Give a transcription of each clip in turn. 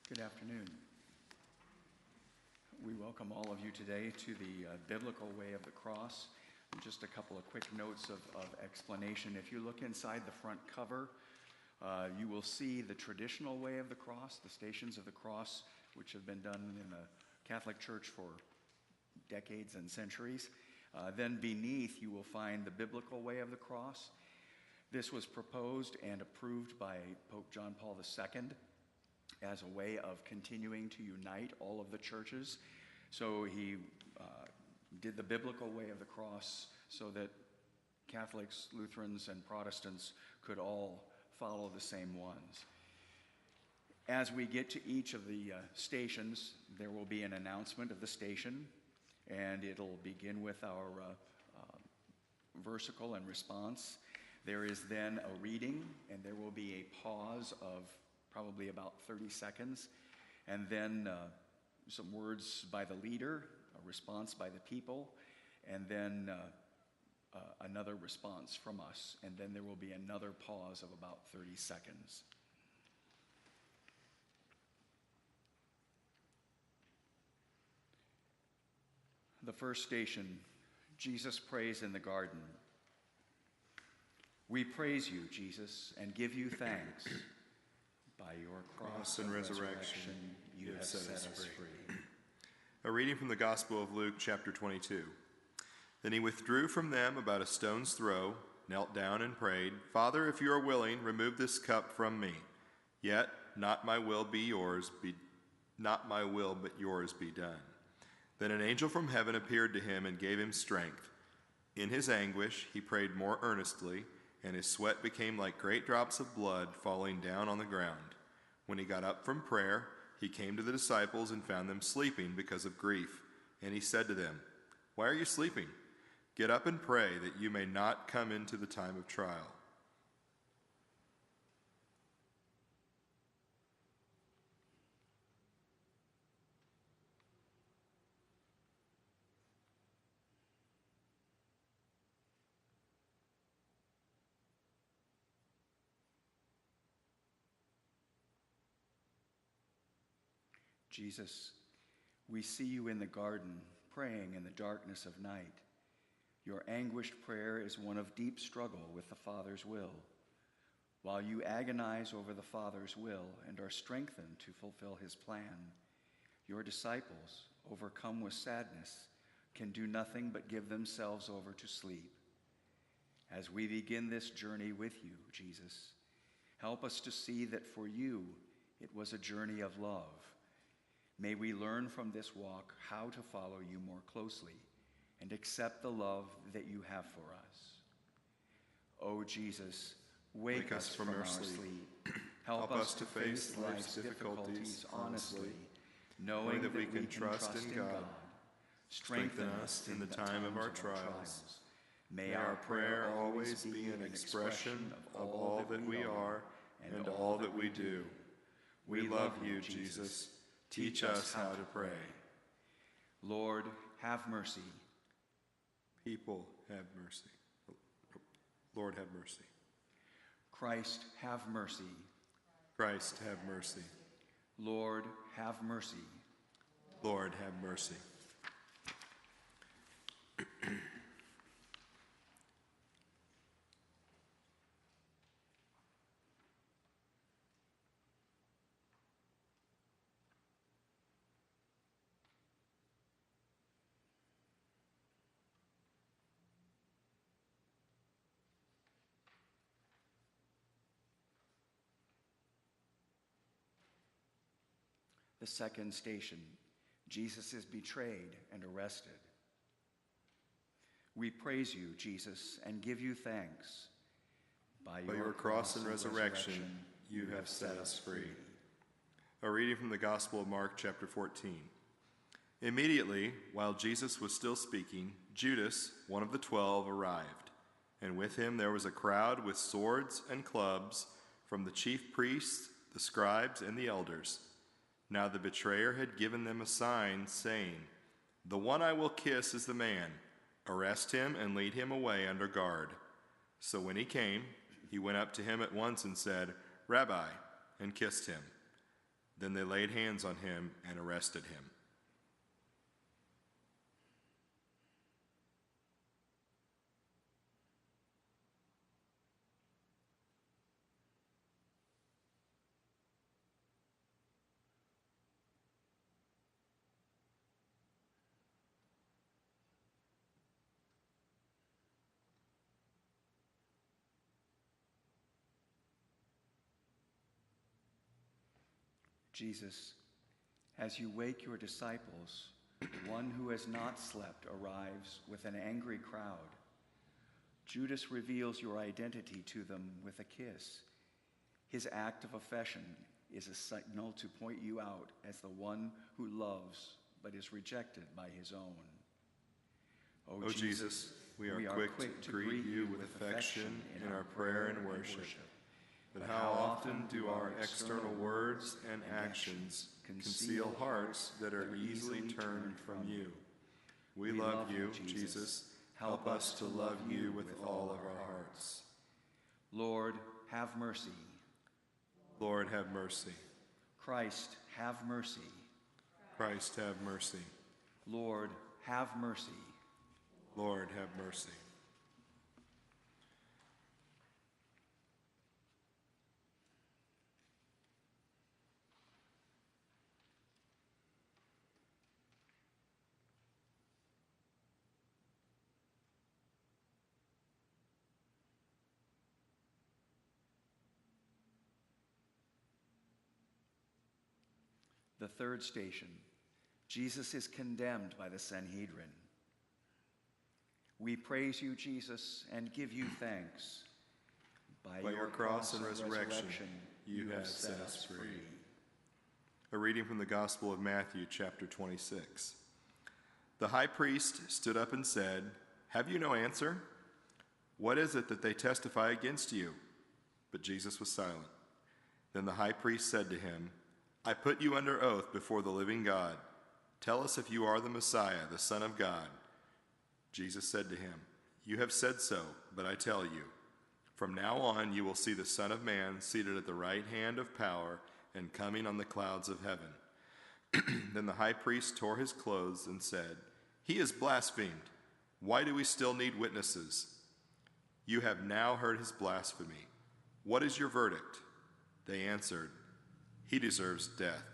Good afternoon. We welcome all of you today to the biblical way of the cross. Just a couple of quick notes of explanation. If you look inside the front cover, you will see the traditional way of the cross, the Stations of the Cross, which have been done in the Catholic Church for decades and centuries. Then beneath, you will find the biblical way of the cross. This was proposed and approved by Pope John Paul II as a way of continuing to unite all of the churches. So he did the biblical way of the cross so that Catholics, Lutherans, and Protestants could all follow the same ones. As we get to each of the stations, there will be an announcement of the station, and it'll begin with our versicle and response. There is then a reading, and there will be a pause of probably about 30 seconds, and then some words by the leader, a response by the people, and then another response from us, and then there will be another pause of about 30 seconds. The first station, Jesus prays in the garden. We praise you, Jesus, and give you thanks. By your cross and resurrection, you have set us free. A reading from the Gospel of Luke, chapter 22. Then he withdrew from them about a stone's throw, knelt down and prayed, Father, if you are willing, remove this cup from me. Yet not my will but yours be done. Then an angel from heaven appeared to him and gave him strength. In his anguish he prayed more earnestly, and his sweat became like great drops of blood falling down on the ground. When he got up from prayer, he came to the disciples and found them sleeping because of grief. And he said to them, Why are you sleeping? Get up and pray that you may not come into the time of trial. Jesus, we see you in the garden, praying in the darkness of night. Your anguished prayer is one of deep struggle with the Father's will. While you agonize over the Father's will and are strengthened to fulfill his plan, your disciples, overcome with sadness, can do nothing but give themselves over to sleep. As we begin this journey with you, Jesus, help us to see that for you it was a journey of love. May we learn from this walk how to follow you more closely and accept the love that you have for us. O Jesus, wake us from our sleep. Help us to face life's difficulties honestly, knowing that we can trust in God. Strengthen us in the time of our trials. May our prayer always be an expression of all that we are and all that we do. We love you, Jesus. Teach us how to pray. Lord, have mercy. People, have mercy. Lord, have mercy. Christ, have mercy. Christ, have mercy. Lord, have mercy. Lord, have mercy. The second station, Jesus is betrayed and arrested. We praise you, Jesus, and give you thanks. By your cross and resurrection, you have set us free. A reading from the Gospel of Mark, chapter 14. Immediately, while Jesus was still speaking, Judas, one of the 12, arrived, and with him there was a crowd with swords and clubs from the chief priests, the scribes, and the elders. Now the betrayer had given them a sign, saying, The one I will kiss is the man. Arrest him and lead him away under guard. So when he came, he went up to him at once and said, Rabbi, and kissed him. Then they laid hands on him and arrested him. Jesus, as you wake your disciples, one who has not slept arrives with an angry crowd. Judas reveals your identity to them with a kiss. His act of affection is a signal to point you out as the one who loves but is rejected by his own. O Jesus, we are quick to greet you with affection in our prayer and worship. But how often do our external words and actions conceal hearts that are easily turned from you? We love you, Jesus. Help us to love you with all of our hearts. Lord, have mercy. Lord, have mercy. Christ, have mercy. Christ, have mercy. Lord, have mercy. Lord, have mercy. The third station, Jesus is condemned by the Sanhedrin. We praise you, Jesus, and give you thanks. By your cross and resurrection, you have set us free. A reading from the Gospel of Matthew, chapter 26. The high priest stood up and said, "Have you no answer? What is it that they testify against you?" But Jesus was silent. Then the high priest said to him, "I put you under oath before the living God. Tell us if you are the Messiah, the Son of God." Jesus said to him, "You have said so, but I tell you, from now on you will see the Son of Man seated at the right hand of power and coming on the clouds of heaven." Then the high priest tore his clothes and said, "He has blasphemed. Why do we still need witnesses? You have now heard his blasphemy. What is your verdict?" They answered, "He deserves death."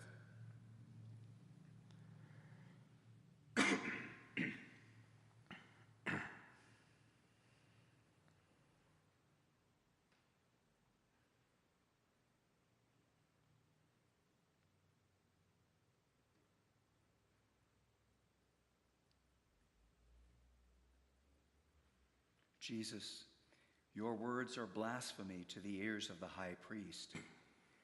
Jesus, your words are blasphemy to the ears of the high priest.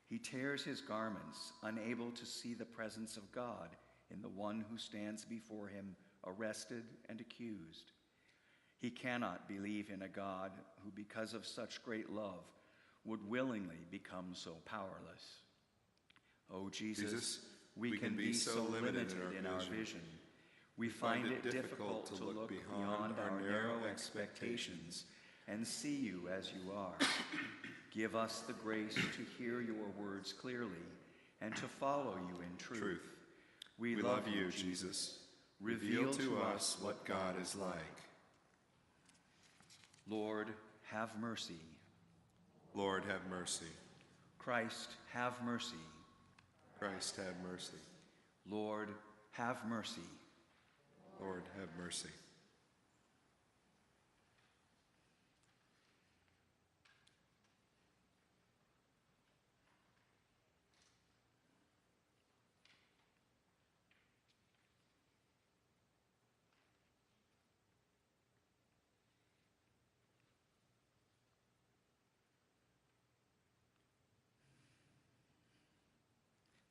He tears his garments, unable to see the presence of God in the one who stands before him, arrested and accused. He cannot believe in a God who, because of such great love, would willingly become so powerless. Oh, Jesus, we can be so limited in our vision. We find it difficult to look beyond our narrow expectations and see you as you are. Give us the grace to hear your words clearly and to follow you in truth. We love you, Jesus. Reveal to us what God is like. Lord, have mercy. Lord, have mercy. Christ, have mercy. Christ, have mercy. Lord, have mercy. Lord, have mercy.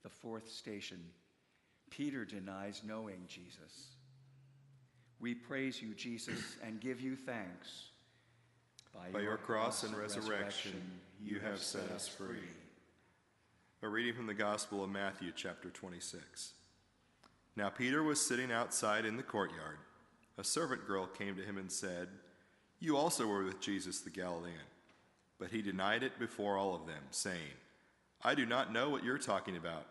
The fourth station, Peter denies knowing Jesus. We praise you, Jesus, and give you thanks. By your cross and resurrection, you have set us free. A reading from the Gospel of Matthew, chapter 26. Now Peter was sitting outside in the courtyard. A servant girl came to him and said, "You also were with Jesus the Galilean." But he denied it before all of them, saying, "I do not know what you're talking about."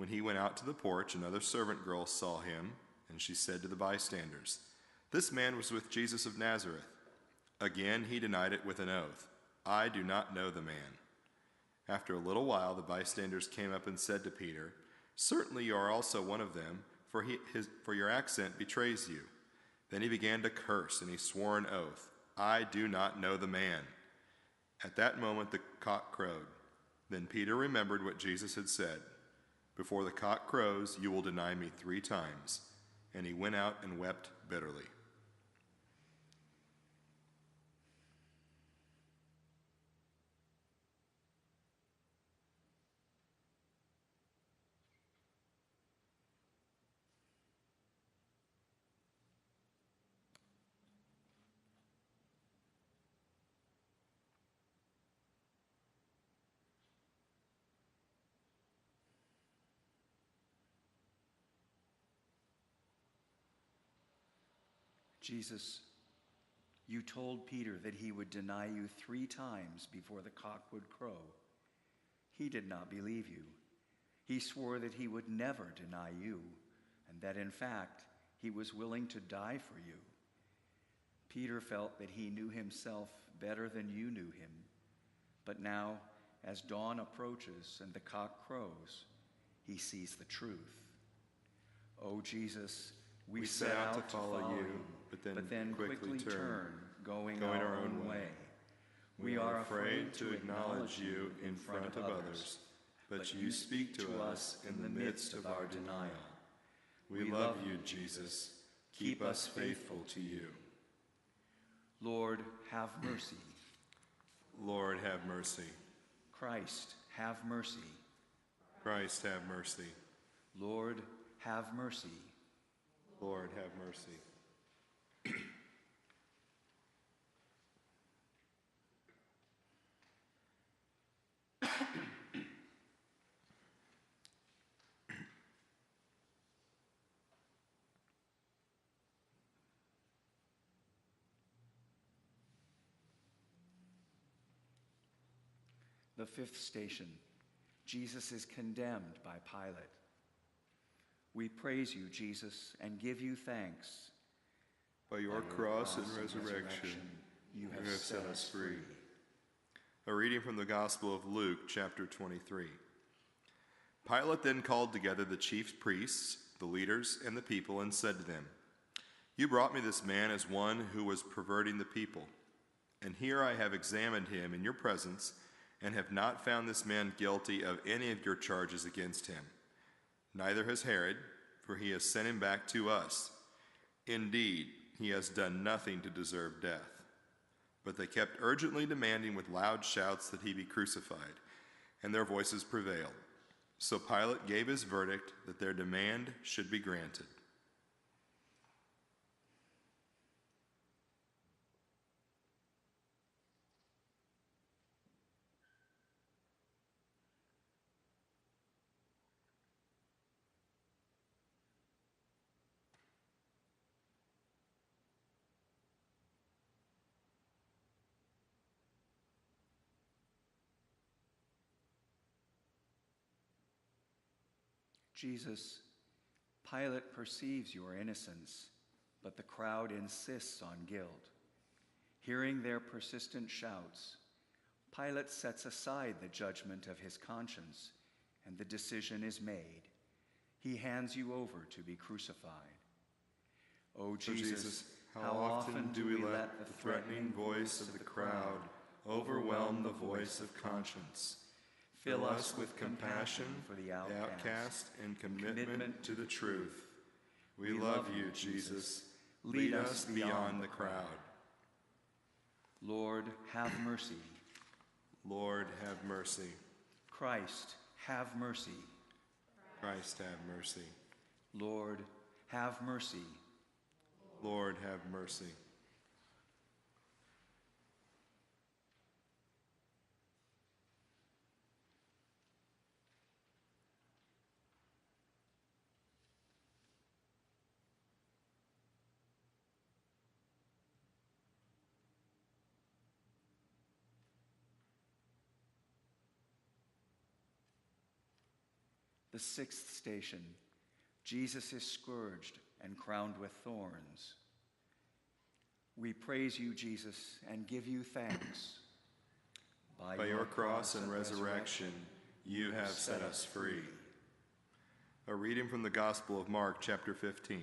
When he went out to the porch, another servant girl saw him, and she said to the bystanders, "This man was with Jesus of Nazareth." Again he denied it with an oath, "I do not know the man." After a little while, the bystanders came up and said to Peter, "Certainly you are also one of them, for your accent betrays you." Then he began to curse, and he swore an oath, "I do not know the man." At that moment the cock crowed. Then Peter remembered what Jesus had said, "Before the cock crows, you will deny me 3 times." And he went out and wept bitterly. Jesus, you told Peter that he would deny you 3 times before the cock would crow. He did not believe you. He swore that he would never deny you, and that in fact he was willing to die for you. Peter felt that he knew himself better than you knew him. But now, as dawn approaches and the cock crows, he sees the truth. O Jesus, we set out to follow you, but then quickly turn, going our own way. We are afraid to acknowledge you in front of others, but you speak to us in the midst of our denial. We love you, Jesus. Keep us faithful to you. Lord, have mercy. Lord, have mercy. Christ, have mercy. Christ, have mercy. Lord, have mercy. Lord, have mercy. The 5th station, Jesus is condemned by Pilate. We praise you, Jesus, and give you thanks. By your cross and resurrection, you have set us free. A reading from the Gospel of Luke, chapter 23. Pilate then called together the chief priests, the leaders, and the people, and said to them, "You brought me this man as one who was perverting the people. And here I have examined him in your presence, and have not found this man guilty of any of your charges against him. Neither has Herod, for he has sent him back to us. Indeed, he has done nothing to deserve death." But they kept urgently demanding with loud shouts that he be crucified, and their voices prevailed. So Pilate gave his verdict that their demand should be granted. Jesus, Pilate perceives your innocence, but the crowd insists on guilt. Hearing their persistent shouts, Pilate sets aside the judgment of his conscience, and the decision is made. He hands you over to be crucified. O Jesus, how often do we let the threatening voice of the crowd overwhelm the voice of conscience? Fill us with compassion for the outcast and commitment to the truth. We love you, Jesus. Lead us beyond the crowd. Lord, have mercy. Lord, have mercy. Christ, have mercy. Christ, have mercy. Lord, have mercy. Lord, have mercy. The sixth station, Jesus is scourged and crowned with thorns. We praise you, Jesus, and give you thanks. By your cross and resurrection, you have set us free. A reading from the Gospel of Mark, chapter 15.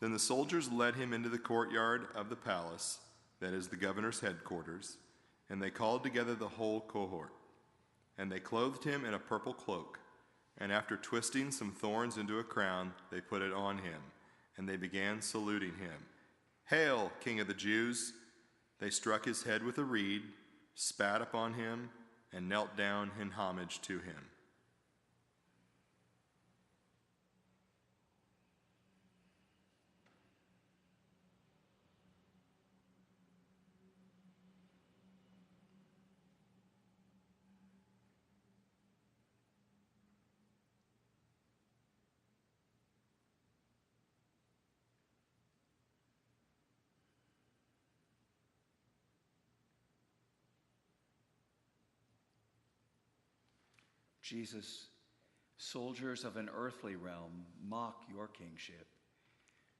Then the soldiers led him into the courtyard of the palace, that is the governor's headquarters, and they called together the whole cohort. And they clothed him in a purple cloak, and after twisting some thorns into a crown, they put it on him, and they began saluting him. "Hail, King of the Jews!" They struck his head with a reed, spat upon him, and knelt down in homage to him. Jesus, soldiers of an earthly realm mock your kingship.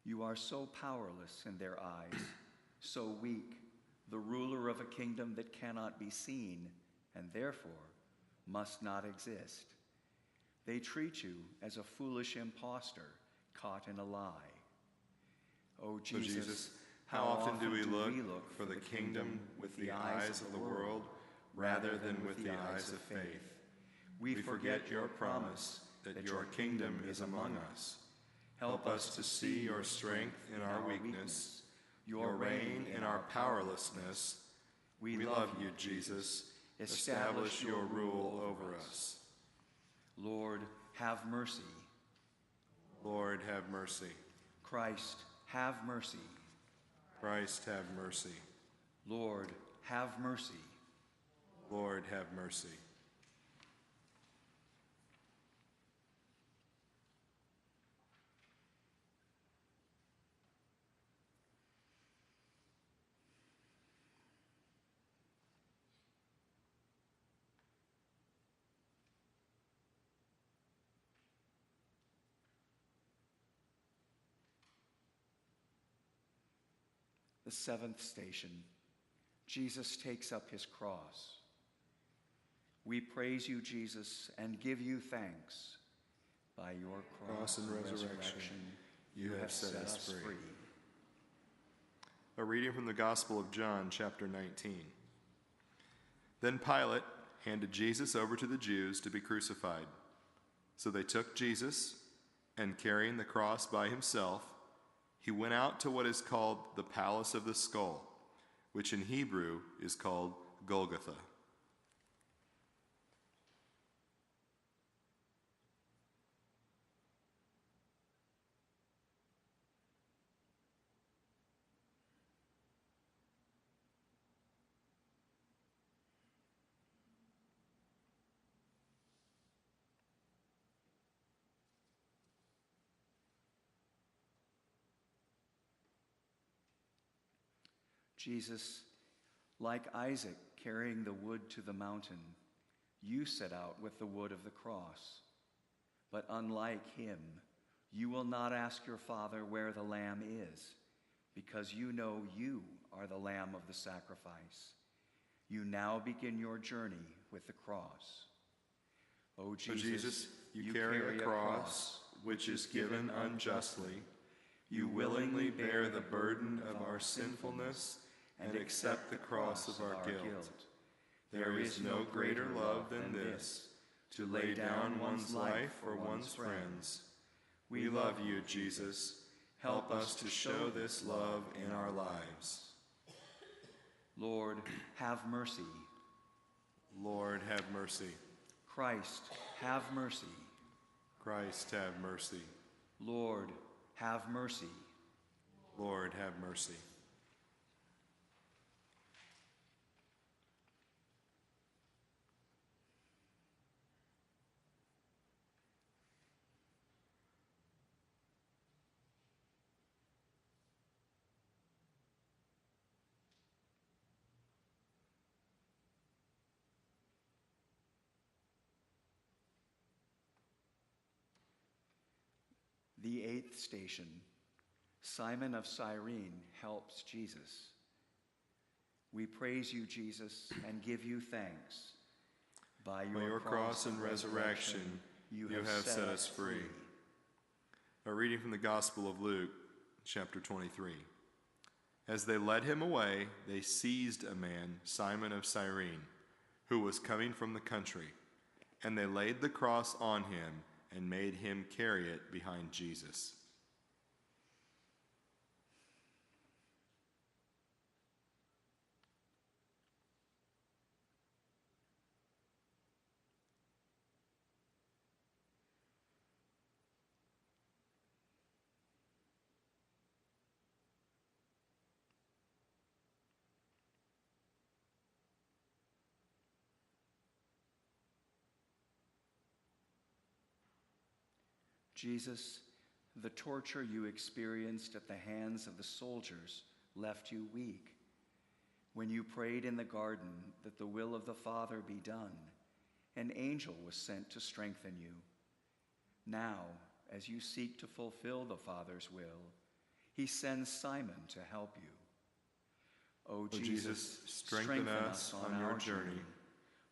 You are so powerless in their eyes, so weak, the ruler of a kingdom that cannot be seen and therefore must not exist. They treat you as a foolish impostor caught in a lie. O Jesus, how often do we look for the kingdom with the eyes of the world rather than with the eyes of faith? We forget your promise that your kingdom is among us. Help us to see your strength in our weakness, your reign in our powerlessness. We love you, Jesus. Establish your rule over us. Lord, have mercy. Lord, have mercy. Christ, have mercy. Christ, have mercy. Lord, have mercy. Lord, have mercy. The seventh station, Jesus takes up his cross. We praise you, Jesus, and give you thanks. By your cross and resurrection, you have set us free. A reading from the Gospel of John, chapter 19. Then Pilate handed Jesus over to the Jews to be crucified. So they took Jesus, and carrying the cross by himself, he went out to what is called the Palace of the Skull, which in Hebrew is called Golgotha. Jesus, like Isaac carrying the wood to the mountain, you set out with the wood of the cross. But unlike him, you will not ask your Father where the lamb is, because you know you are the lamb of the sacrifice. You now begin your journey with the cross. O Jesus, you carry a cross which is given unjustly. You willingly bear the burden of our sinfulness and accept the cross of our guilt. There is no greater love than this, to lay down one's life for one's friends. We love you, Jesus. Help us to show this love in our lives. Lord, have mercy. Lord, have mercy. Christ, have mercy. Christ, have mercy. Lord, have mercy. Lord, have mercy. The 8th station. Simon of Cyrene helps Jesus. We praise you, Jesus, and give you thanks. By your cross and resurrection, you have set us free. A reading from the Gospel of Luke, chapter 23. As they led him away, they seized a man, Simon of Cyrene, who was coming from the country, and they laid the cross on him and made him carry it behind Jesus. Jesus, the torture you experienced at the hands of the soldiers left you weak. When you prayed in the garden that the will of the Father be done, an angel was sent to strengthen you. Now, as you seek to fulfill the Father's will, he sends Simon to help you. O Jesus, strengthen us on our journey.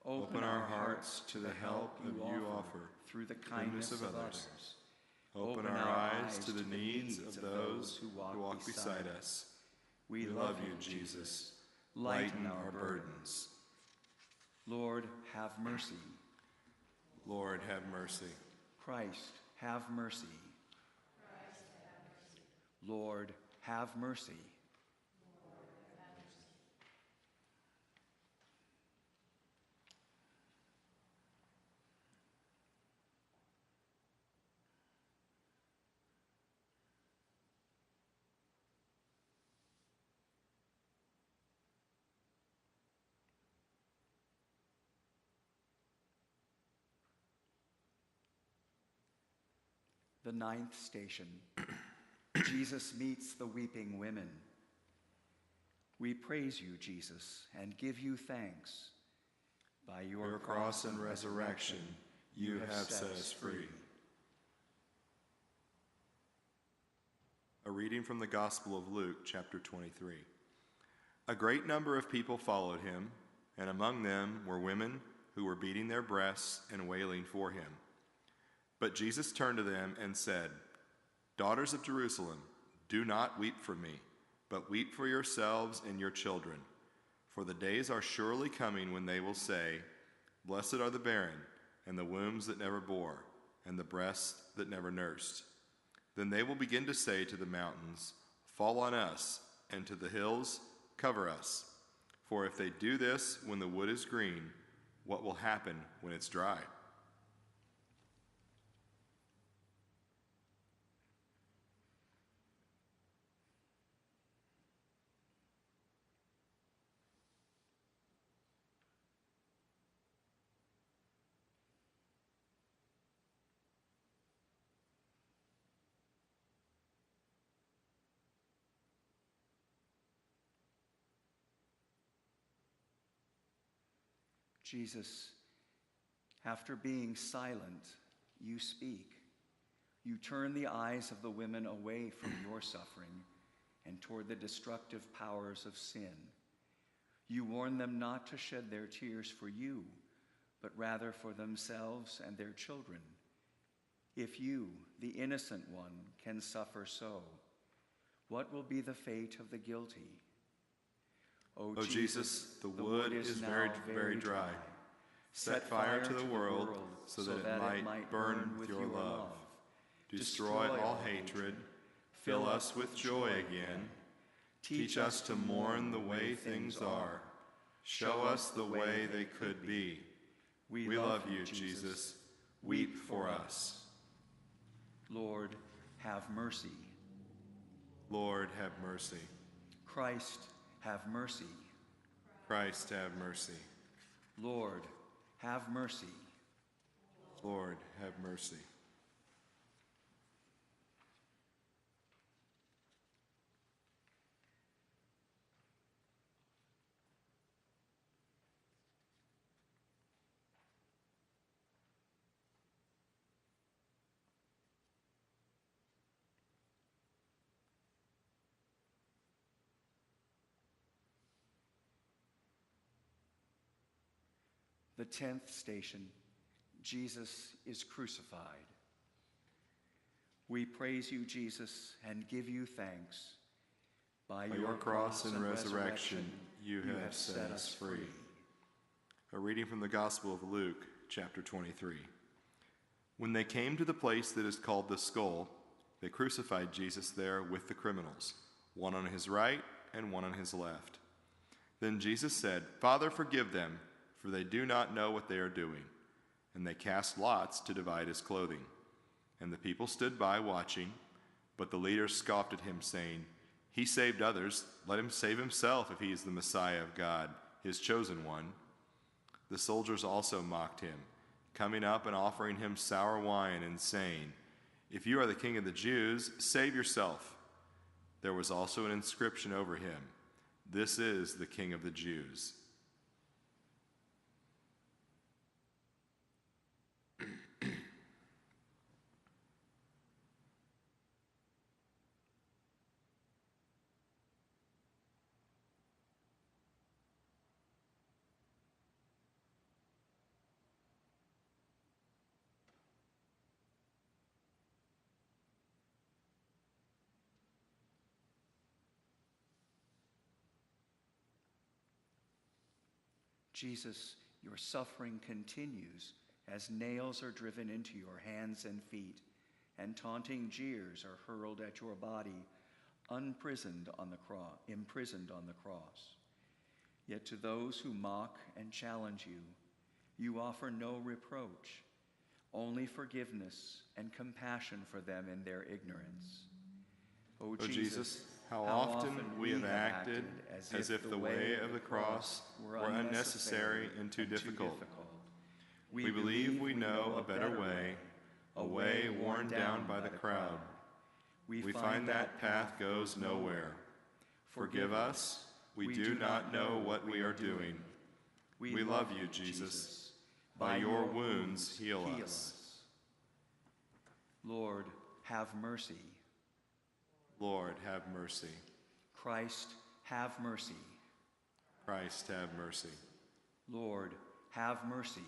Open our hearts to the help you offer through the kindness of others. Open our eyes to the needs of those who walk beside us. We love you, Jesus. Lighten our burdens. Lord, have mercy. Lord, have mercy. Christ, have mercy. Lord, have mercy. The 9th station. Jesus meets the weeping women. We praise you, Jesus, and give you thanks. By your cross and resurrection, you have set us free. A reading from the Gospel of Luke, chapter 23. A great number of people followed him, and among them were women who were beating their breasts and wailing for him. But Jesus turned to them and said, Daughters of Jerusalem, do not weep for me, but weep for yourselves and your children. For the days are surely coming when they will say, Blessed are the barren, and the wombs that never bore, and the breasts that never nursed. Then they will begin to say to the mountains, Fall on us, and to the hills, cover us. For if they do this when the wood is green, what will happen when it's dry? Jesus, after being silent, you speak. You turn the eyes of the women away from your suffering and toward the destructive powers of sin. You warn them not to shed their tears for you, but rather for themselves and their children. If you, the innocent one, can suffer so, what will be the fate of the guilty? O Jesus, the wood is very dry. Set fire to the world so that it might burn with your love. Destroy all hatred. Fill us with joy again. Teach us to mourn the way things are. Show us the way they could be. We love you, Jesus. Weep for us. Lord, have mercy. Lord, have mercy. Christ, have mercy. Christ, have mercy. Lord, have mercy. Lord, have mercy. The 10th station, Jesus is crucified. We praise you, Jesus, and give you thanks. By your cross and resurrection, you have set us free. A reading from the Gospel of Luke, chapter 23. When they came to the place that is called the Skull, they crucified Jesus there with the criminals, one on his right and one on his left. Then Jesus said, "Father, forgive them, for they do not know what they are doing." And they cast lots to divide his clothing. And the people stood by watching, but the leaders scoffed at him, saying, "He saved others, let him save himself if he is the Messiah of God, his chosen one." The soldiers also mocked him, coming up and offering him sour wine and saying, "If you are the king of the Jews, save yourself." There was also an inscription over him, "This is the King of the Jews." Jesus, your suffering continues as nails are driven into your hands and feet, and taunting jeers are hurled at your body, imprisoned on the cross. Yet to those who mock and challenge you, you offer no reproach, only forgiveness and compassion for them in their ignorance. O Jesus, how often we have acted as if the way of the cross were unnecessary and too difficult. We believe we know a better way, a way worn down by the crowd. We find that path goes nowhere. Forgive us, we do not know what we are doing. We love you, Jesus. By your wounds, heal us. Lord, have mercy. Lord, have mercy. Christ, have mercy. Christ, have mercy. Lord, have mercy.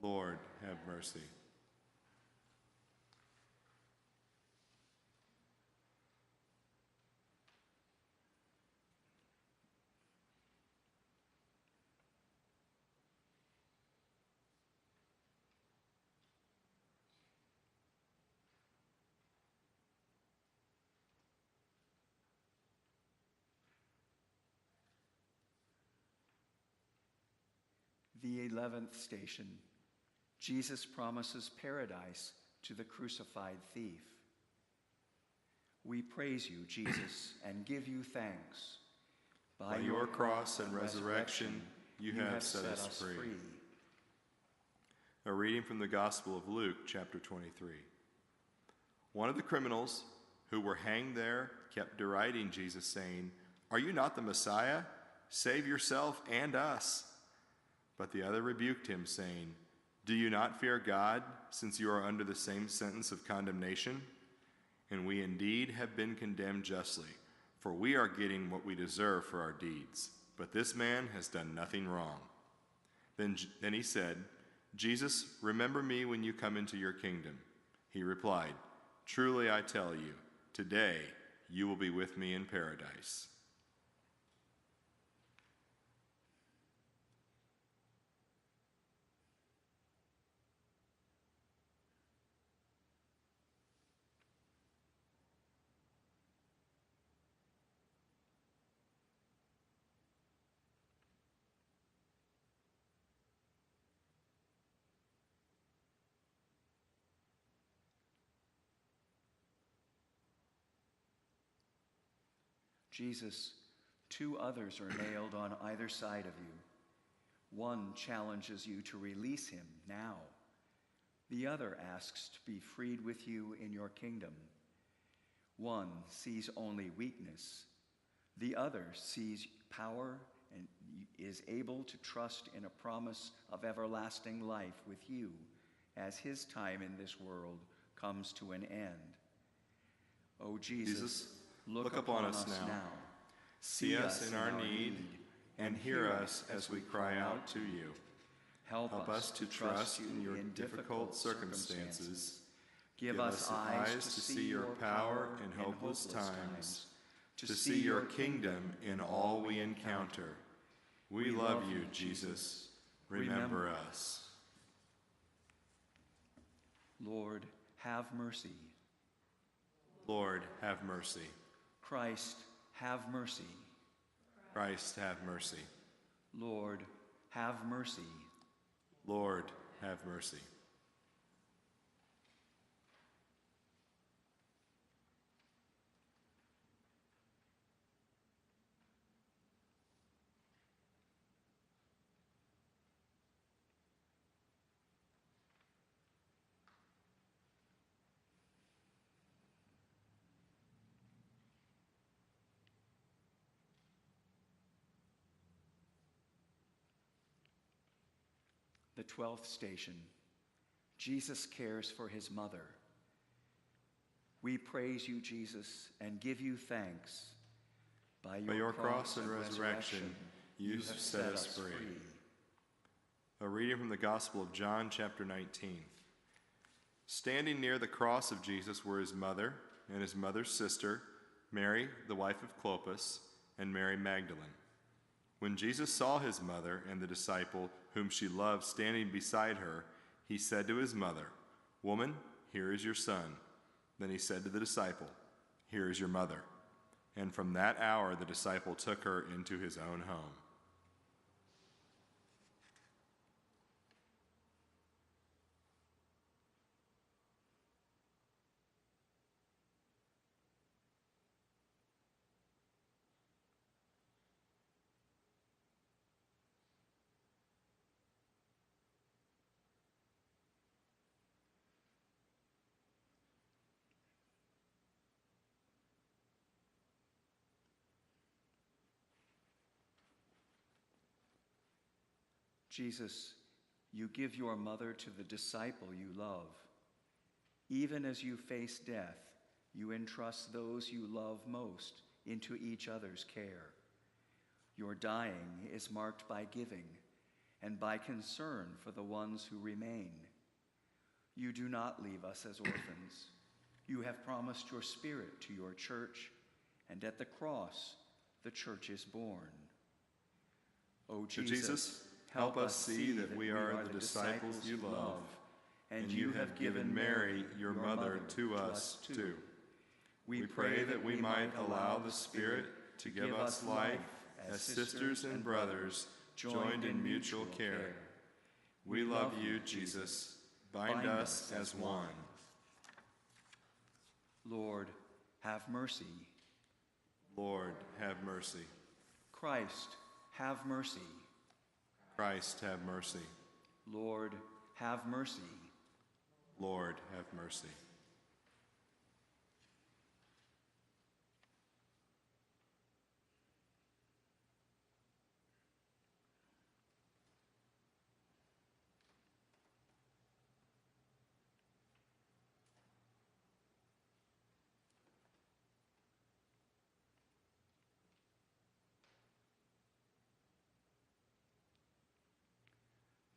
Lord, have mercy. The 11th station, Jesus promises paradise to the crucified thief. We praise you, Jesus, and give you thanks. By your cross and resurrection, you have set us free. A reading from the Gospel of Luke, chapter 23. One of the criminals who were hanged there kept deriding Jesus, saying, "Are you not the Messiah? Save yourself and us." But the other rebuked him, saying, "Do you not fear God, since you are under the same sentence of condemnation? And we indeed have been condemned justly, for we are getting what we deserve for our deeds. But this man has done nothing wrong." Then he said, "Jesus, remember me when you come into your kingdom." He replied, "Truly I tell you, today you will be with me in paradise." Jesus, two others are nailed on either side of you. One challenges you to release him now. The other asks to be freed with you in your kingdom. One sees only weakness. The other sees power and is able to trust in a promise of everlasting life with you as his time in this world comes to an end. O Jesus, look upon us now. See us in our need, and hear us as we cry out to you. Help us to trust in your difficult circumstances. Give us eyes to see your power in hopeless times, to see your kingdom in all we encounter. We love you, Jesus. Remember us. Lord, have mercy. Lord, have mercy. Christ, have mercy. Christ, have mercy. Lord, have mercy. Lord, have mercy. The 12th station. Jesus cares for his mother. We praise you, Jesus, and give you thanks. By your cross and resurrection, you have set us free. A reading from the Gospel of John, chapter 19. Standing near the cross of Jesus were his mother and his mother's sister, Mary, the wife of Clopas, and Mary Magdalene. When Jesus saw his mother and the disciple whom she loved standing beside her, he said to his mother, "Woman, here is your son." Then he said to the disciple, "Here is your mother." And from that hour the disciple took her into his own home. Jesus, you give your mother to the disciple you love. Even as you face death, you entrust those you love most into each other's care. Your dying is marked by giving and by concern for the ones who remain. You do not leave us as orphans. You have promised your Spirit to your church, and at the cross, the church is born. O Jesus, help us see that we are the disciples you love, and you have given Mary, your mother, to us too. We pray that we might allow the Spirit to give us life as sisters and brothers joined in mutual care. We love you, Jesus. Bind us as one. Lord, have mercy. Lord, have mercy. Christ, have mercy. Christ, have mercy. Lord, have mercy. Lord, have mercy.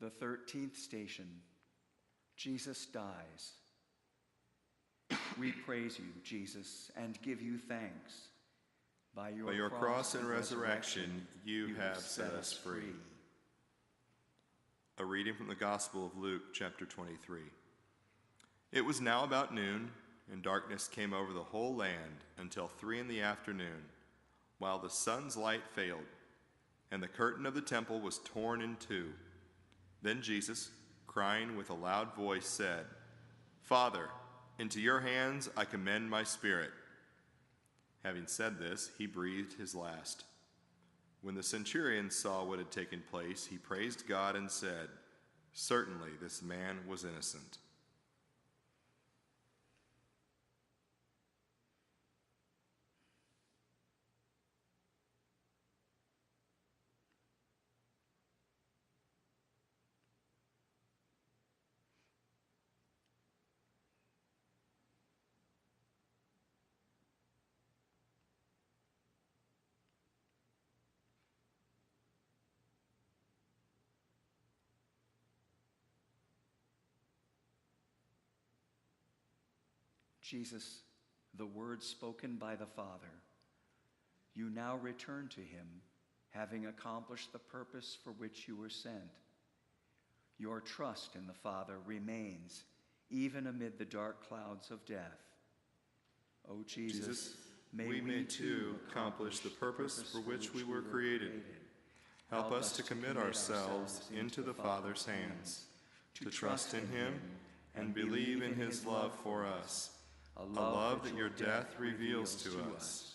The 13th station. Jesus dies. We praise you, Jesus, and give you thanks. By your cross and resurrection, you have set us free. A reading from the Gospel of Luke, chapter 23. It was now about noon, and darkness came over the whole land until 3 p.m, while the sun's light failed, and the curtain of the temple was torn in two. Then Jesus, crying with a loud voice, said, "Father, into your hands I commend my spirit." Having said this, he breathed his last. When the centurion saw what had taken place, he praised God and said, "Certainly this man was innocent." Jesus, the word spoken by the Father, you now return to him, having accomplished the purpose for which you were sent. Your trust in the Father remains even amid the dark clouds of death. O Jesus, we may too accomplish the purpose for which we were created. Help us to commit ourselves into the Father's hands, to trust in him and believe in his love for us, a love that your death reveals to us.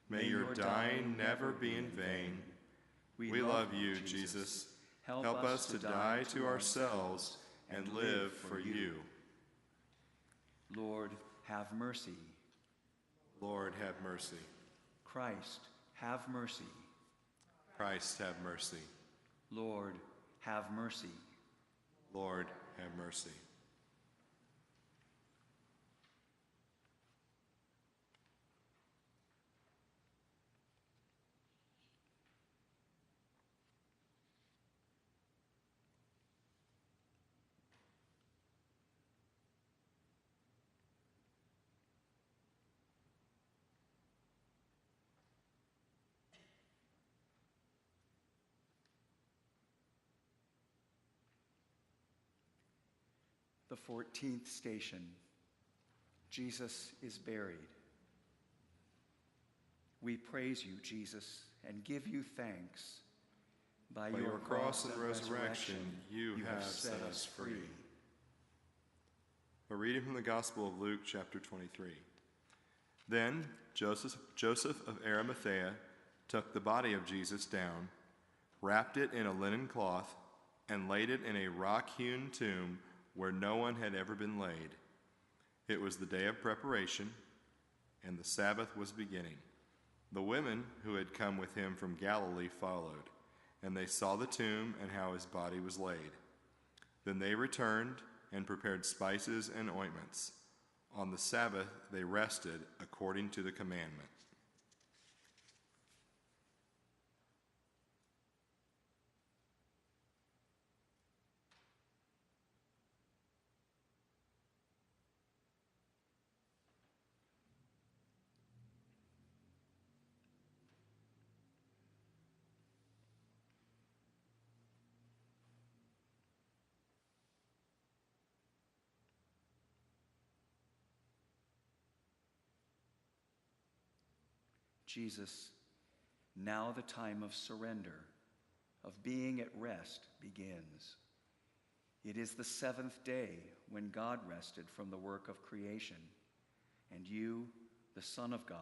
May your dying never be in vain. We love you, Jesus. Help us to die to ourselves and live for you. Lord, have mercy. Lord, have mercy. Christ, have mercy. Christ, have mercy. Lord, have mercy. Lord, have mercy. The 14th station. Jesus is buried. We praise you, Jesus, and give you thanks. By your cross and resurrection, you have set us free. A reading from the Gospel of Luke, chapter 23. Then Joseph of Arimathea took the body of Jesus down, wrapped it in a linen cloth, and laid it in a rock-hewn tomb where no one had ever been laid. It was the day of preparation, and the Sabbath was beginning. The women who had come with him from Galilee followed, and they saw the tomb and how his body was laid. Then they returned and prepared spices and ointments. On the Sabbath they rested according to the commandment. Jesus, now the time of surrender, of being at rest, begins. It is the seventh day when God rested from the work of creation, and you, the Son of God,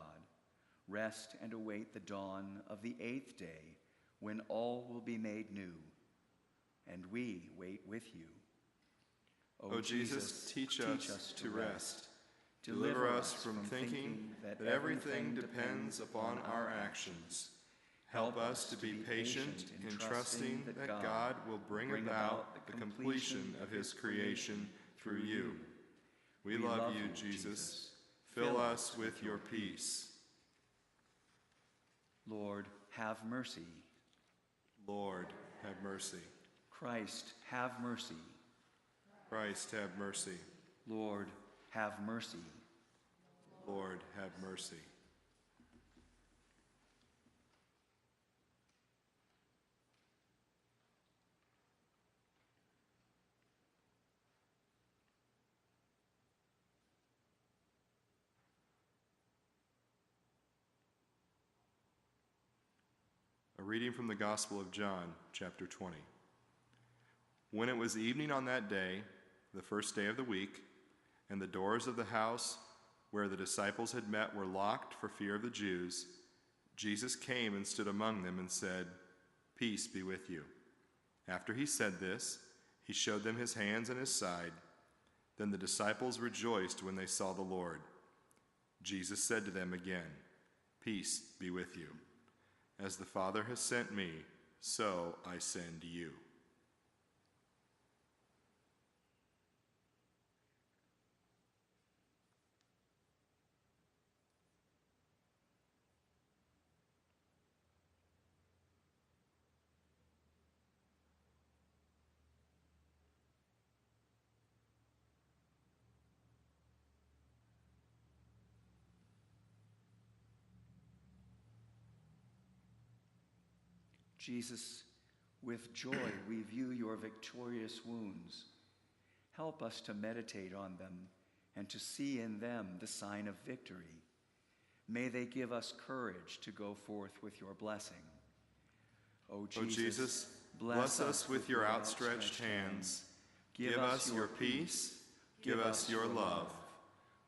rest and await the dawn of the eighth day when all will be made new, and we wait with you. O Jesus, teach us to rest. Deliver us from thinking that everything depends upon our actions. Help us to be patient in trusting that God will bring about the completion of his creation through you. We love you, Jesus. Fill us with your peace. Lord, have mercy. Lord, have mercy. Christ, have mercy. Christ, have mercy. Lord, have mercy. Lord, have mercy. A reading from the Gospel of John, chapter 20. When it was evening on that day, the first day of the week, and the doors of the house where the disciples had met were locked for fear of the Jews, Jesus came and stood among them and said, "Peace be with you." After he said this, he showed them his hands and his side. Then the disciples rejoiced when they saw the Lord. Jesus said to them again, "Peace be with you. As the Father has sent me, so I send you." Jesus, with joy we view your victorious wounds. Help us to meditate on them and to see in them the sign of victory. May they give us courage to go forth with your blessing. O Jesus, bless us with your outstretched hands. Give us your peace. Give us your love.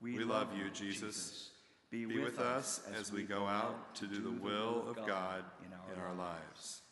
We love you, Jesus. Be with us as we go out to do the will of God in our lives.